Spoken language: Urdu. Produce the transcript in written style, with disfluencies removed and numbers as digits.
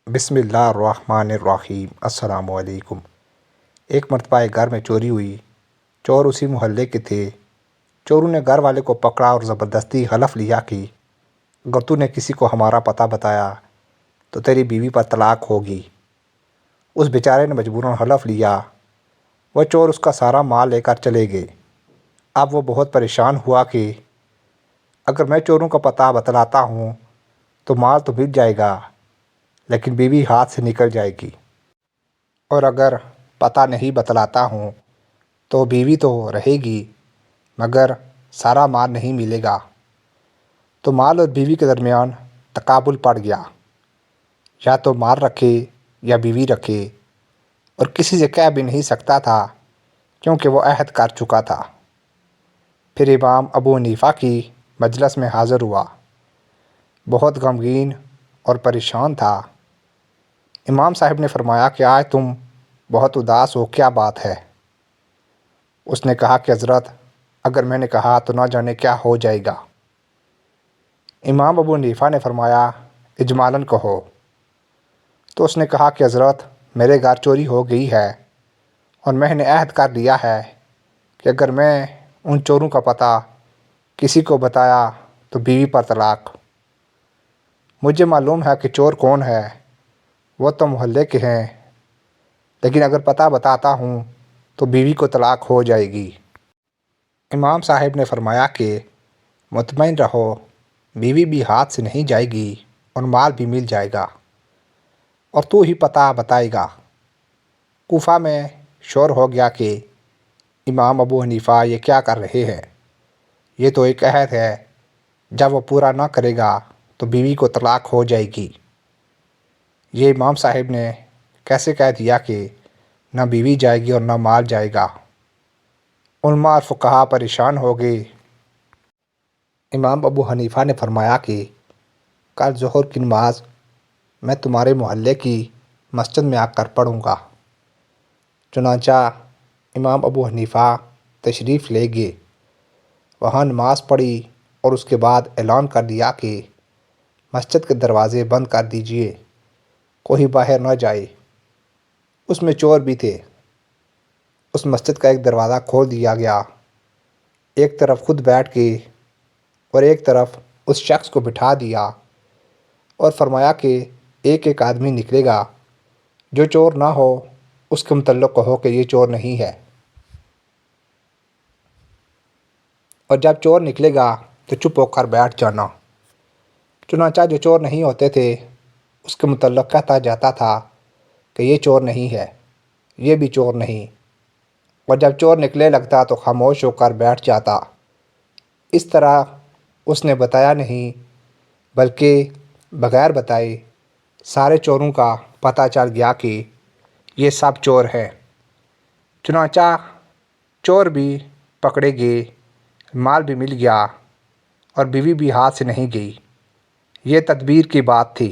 بسم اللہ الرحمن الرحیم۔ السلام علیکم۔ ایک مرتبہ ایک گھر میں چوری ہوئی۔ چور اسی محلے کے تھے۔ چوروں نے گھر والے کو پکڑا اور زبردستی حلف لیا کہ اگر تو نے کسی کو ہمارا پتہ بتایا تو تیری بیوی پر طلاق ہوگی۔ اس بیچارے نے مجبوراً حلف لیا۔ وہ چور اس کا سارا مال لے کر چلے گئے۔ اب وہ بہت پریشان ہوا کہ اگر میں چوروں کا پتہ بتلاتا ہوں تو مال تو مل جائے گا، لیکن بیوی ہاتھ سے نکل جائے گی، اور اگر پتہ نہیں بتلاتا ہوں تو بیوی تو رہے گی مگر سارا مال نہیں ملے گا۔ تو مال اور بیوی کے درمیان تقابل پڑ گیا، یا تو مال رکھے یا بیوی رکھے، اور کسی سے کہہ بھی نہیں سکتا تھا کیونکہ وہ عہد کر چکا تھا۔ پھر امام ابو حنیفہ کی مجلس میں حاضر ہوا، بہت غمگین اور پریشان تھا۔ امام صاحب نے فرمایا کہ آج تم بہت اداس ہو، کیا بات ہے؟ اس نے کہا کہ حضرت، اگر میں نے کہا تو نہ جانے کیا ہو جائے گا۔ امام ابو حنیفہ نے فرمایا اجمالاً کہو۔ تو اس نے کہا کہ حضرت، میرے گھر چوری ہو گئی ہے اور میں نے عہد کر لیا ہے کہ اگر میں ان چوروں کا پتہ کسی کو بتایا تو بیوی پر طلاق۔ مجھے معلوم ہے کہ چور کون ہے، وہ تو محلے کے ہیں، لیکن اگر پتہ بتاتا ہوں تو بیوی کو طلاق ہو جائے گی۔ امام صاحب نے فرمایا کہ مطمئن رہو، بیوی بھی ہاتھ سے نہیں جائے گی اور مال بھی مل جائے گا، اور تو ہی پتہ بتائے گا۔ کوفہ میں شور ہو گیا کہ امام ابو حنیفہ یہ کیا کر رہے ہیں؟ یہ تو ایک عہد ہے، جب وہ پورا نہ کرے گا تو بیوی کو طلاق ہو جائے گی۔ یہ امام صاحب نے کیسے کہہ دیا کہ نہ بیوی جائے گی اور نہ مال جائے گا؟ علماء اور فقہا پریشان ہو گئے۔ امام ابو حنیفہ نے فرمایا کہ کل ظہر کی نماز میں تمہارے محلے کی مسجد میں آ کر پڑھوں گا۔ چنانچہ امام ابو حنیفہ تشریف لے گئے، وہاں نماز پڑھی اور اس کے بعد اعلان کر دیا کہ مسجد کے دروازے بند کر دیجئے، کوئی باہر نہ جائے۔ اس میں چور بھی تھے۔ اس مسجد کا ایک دروازہ کھول دیا گیا، ایک طرف خود بیٹھ کے اور ایک طرف اس شخص کو بٹھا دیا، اور فرمایا کہ ایک ایک آدمی نکلے گا، جو چور نہ ہو اس کے متعلق کہو کہ یہ چور نہیں ہے، اور جب چور نکلے گا تو چپ ہو کر بیٹھ جانا۔ چنانچہ جو چور نہیں ہوتے تھے اس کے متعلق کہتا جاتا تھا کہ یہ چور نہیں ہے، یہ بھی چور نہیں، اور جب چور نکلے لگتا تو خاموش ہو کر بیٹھ جاتا۔ اس طرح اس نے بتایا نہیں بلکہ بغیر بتائے سارے چوروں کا پتہ چل گیا کہ یہ سب چور ہیں۔ چنانچہ چور بھی پکڑے گئے، مال بھی مل گیا، اور بیوی بھی ہاتھ سے نہیں گئی۔ یہ تدبیر کی بات تھی۔